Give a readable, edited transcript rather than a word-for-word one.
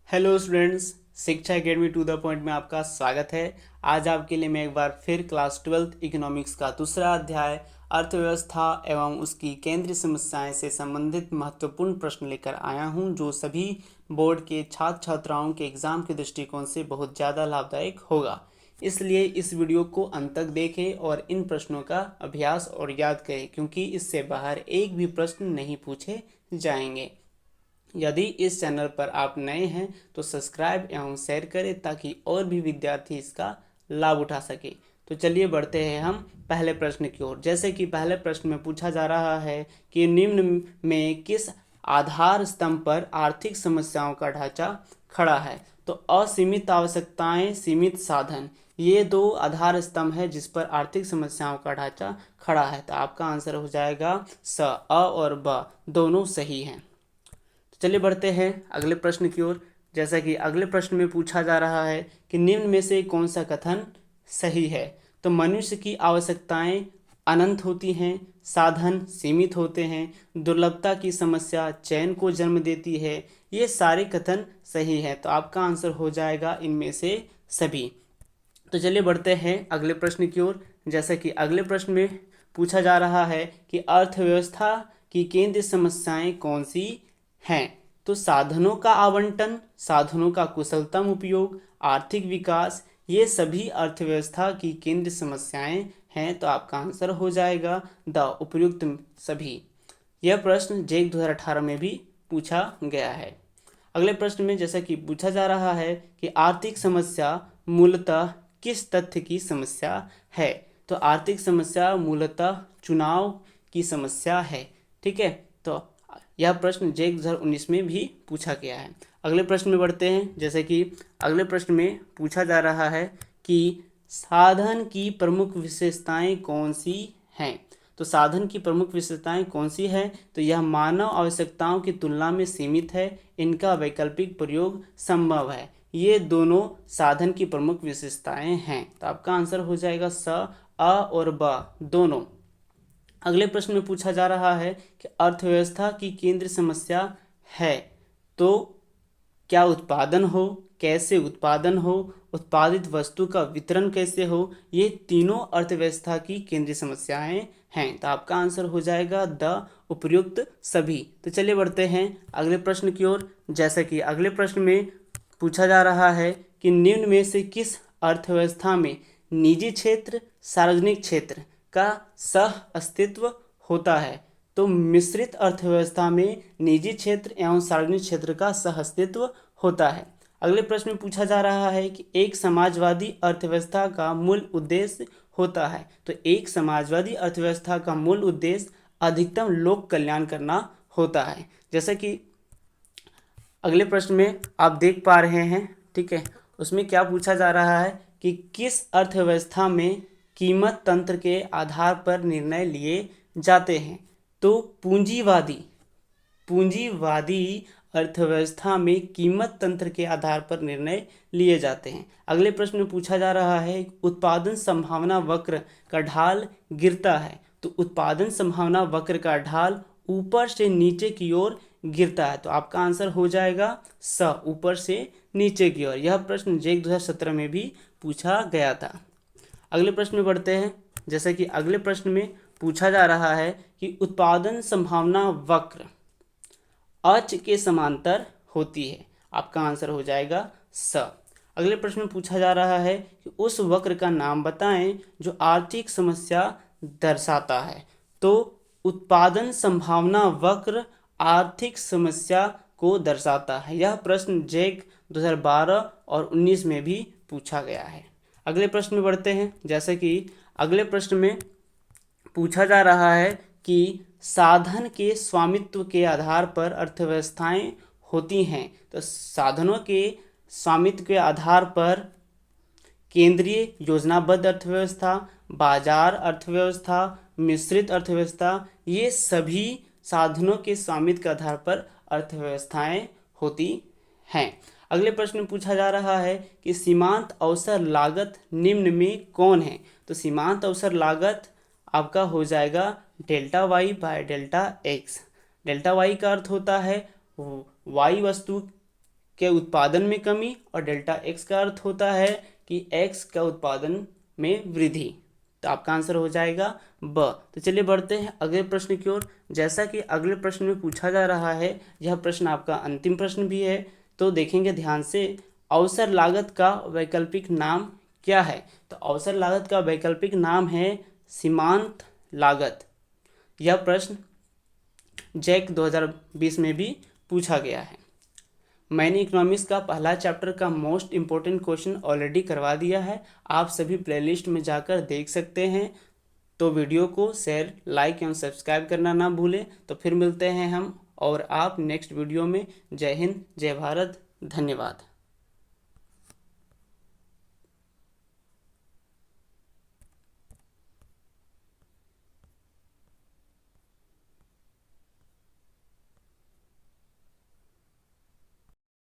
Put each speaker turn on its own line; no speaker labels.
Hello students, शिक्षा academy to the point में आपका स्वागत है। आज आपके लिए मैं एक बार फिर क्लास 12th इकोनॉमिक्स का दूसरा अध्याय अर्थव्यवस्था एवं उसकी केंद्रीय समस्याएं से संबंधित महत्वपूर्ण प्रश्न लेकर आया हूं, जो सभी बोर्ड के छात्र छात्राओं के एग्जाम के दृष्टिकोण से बहुत ज़्यादा लाभदायक होगा। इसलिए इस वीडियो को अंत तक देखें और इन प्रश्नों का अभ्यास और याद करें, क्योंकि इससे बाहर एक भी प्रश्न नहीं पूछे जाएंगे। यदि इस चैनल पर आप नए हैं तो सब्सक्राइब एवं शेयर करें ताकि और भी विद्यार्थी इसका लाभ उठा सके। तो चलिए बढ़ते हैं हम पहले प्रश्न की ओर। जैसे कि पहले प्रश्न में पूछा जा रहा है कि निम्न में किस आधार स्तंभ पर आर्थिक समस्याओं का ढांचा खड़ा है। तो असीमित आवश्यकताएं, सीमित साधन, ये दो आधार स्तंभ है जिस पर आर्थिक समस्याओं का ढांचा खड़ा है। तो आपका आंसर हो जाएगा स। अ और ब दोनों सही हैं। चलिए बढ़ते हैं अगले प्रश्न की ओर। जैसा कि अगले प्रश्न में पूछा जा रहा है कि निम्न में से कौन सा कथन सही है। तो मनुष्य की आवश्यकताएं अनंत होती हैं, साधन सीमित होते हैं, दुर्लभता की समस्या चयन को जन्म देती है, ये सारे कथन सही है। तो आपका आंसर हो जाएगा इनमें से सभी। तो चलिए बढ़ते हैं अगले प्रश्न की ओर। जैसा कि अगले प्रश्न में पूछा जा रहा है कि अर्थव्यवस्था की केंद्रीय समस्याएं कौन सी हैं। तो साधनों का आवंटन, साधनों का कुशलतम उपयोग, आर्थिक विकास, ये सभी अर्थव्यवस्था की केंद्रीय समस्याएं हैं। तो आपका आंसर हो जाएगा द उपयुक्त सभी। यह प्रश्न जेक 2018 में भी पूछा गया है। अगले प्रश्न में जैसा कि पूछा जा रहा है कि आर्थिक समस्या मूलतः किस तथ्य की समस्या है। तो आर्थिक समस्या मूलतः चुनाव की समस्या है। ठीक है, तो यह प्रश्न जेक 2019 में भी पूछा गया है। अगले प्रश्न में बढ़ते हैं। जैसे कि अगले प्रश्न में पूछा जा रहा है कि साधन की प्रमुख विशेषताएं कौन सी हैं। तो साधन की प्रमुख विशेषताएं कौन सी है। तो यह मानव आवश्यकताओं की तुलना में सीमित है, इनका वैकल्पिक प्रयोग संभव है। ये दोनों साधन की प्रमुख विशेषताएं हैं। तो आपका आंसर हो जाएगा स। अ और ब दोनों। अगले प्रश्न में पूछा जा रहा है कि अर्थव्यवस्था की केंद्रीय समस्या है तो क्या उत्पादन हो, कैसे उत्पादन हो, उत्पादित वस्तु का वितरण कैसे हो, ये तीनों अर्थव्यवस्था की केंद्रीय समस्याएं हैं। तो आपका आंसर हो जाएगा द उपयुक्त सभी। तो चलिए बढ़ते हैं अगले प्रश्न की ओर। जैसा कि अगले प्रश्न में पूछा जा रहा है कि निम्न में से किस अर्थव्यवस्था में निजी क्षेत्र सार्वजनिक क्षेत्र का सह अस्तित्व होता है। तो मिश्रित अर्थव्यवस्था में निजी क्षेत्र एवं सार्वजनिक क्षेत्र का सह अस्तित्व होता है। अगले प्रश्न में पूछा जा रहा है कि एक समाजवादी अर्थव्यवस्था का मूल उद्देश्य होता है। तो एक समाजवादी अर्थव्यवस्था का मूल उद्देश्य अधिकतम लोक कल्याण करना होता है। जैसा कि अगले प्रश्न में आप देख पा रहे हैं, ठीक है, उसमें क्या पूछा जा रहा है कि किस अर्थव्यवस्था में कीमत तंत्र के आधार पर निर्णय लिए जाते हैं। तो पूंजीवादी पूंजीवादी अर्थव्यवस्था में कीमत तंत्र के आधार पर निर्णय लिए जाते हैं। अगले प्रश्न में पूछा जा रहा है उत्पादन संभावना वक्र का ढाल गिरता है। तो उत्पादन संभावना वक्र का ढाल ऊपर से नीचे की ओर गिरता है। तो आपका आंसर हो जाएगा स, ऊपर से नीचे की ओर। यह प्रश्न जेक 2017 में भी पूछा गया था। अगले प्रश्न में बढ़ते हैं। जैसे कि अगले प्रश्न में पूछा जा रहा है कि उत्पादन संभावना वक्र अक्ष के समांतर होती है। आपका आंसर हो जाएगा स। अगले प्रश्न में पूछा जा रहा है कि उस वक्र का नाम बताएं जो आर्थिक समस्या दर्शाता है। तो उत्पादन संभावना वक्र आर्थिक समस्या को दर्शाता है। यह प्रश्न जेक 2012 और 19 में भी पूछा गया है। अगले प्रश्न में बढ़ते हैं। जैसे कि अगले प्रश्न में पूछा जा रहा है कि साधन के स्वामित्व के आधार पर अर्थव्यवस्थाएं होती हैं। तो साधनों के स्वामित्व के आधार पर केंद्रीय योजनाबद्ध अर्थव्यवस्था, बाजार अर्थव्यवस्था, मिश्रित अर्थव्यवस्था, ये सभी साधनों के स्वामित्व के आधार पर अर्थव्यवस्थाएं होती हैं। अगले प्रश्न में पूछा जा रहा है कि सीमांत अवसर लागत निम्न में कौन है। तो सीमांत अवसर लागत आपका हो जाएगा delta Y by delta X. Delta Y का अर्थ होता है वाई वस्तु के उत्पादन में कमी और डेल्टा एक्स का अर्थ होता है कि एक्स का उत्पादन में वृद्धि। तो आपका आंसर हो जाएगा ब। तो चलिए बढ़ते हैं अगले प्रश्न की ओर। जैसा कि अगले प्रश्न में पूछा जा रहा है, यह प्रश्न आपका अंतिम प्रश्न भी है, तो देखेंगे ध्यान से। अवसर लागत का वैकल्पिक नाम क्या है? तो अवसर लागत का वैकल्पिक नाम है सीमांत लागत। यह प्रश्न जैक 2020 में भी पूछा गया है। मैंने इकोनॉमिक्स का पहला चैप्टर का मोस्ट इम्पोर्टेंट क्वेश्चन ऑलरेडी करवा दिया है, आप सभी प्लेलिस्ट में जाकर देख सकते हैं। तो वीडियो को शेयर, लाइक एवं सब्सक्राइब करना ना भूलें। तो फिर मिलते हैं हम और आप नेक्स्ट वीडियो में। जय हिंद, जय भारत, धन्यवाद।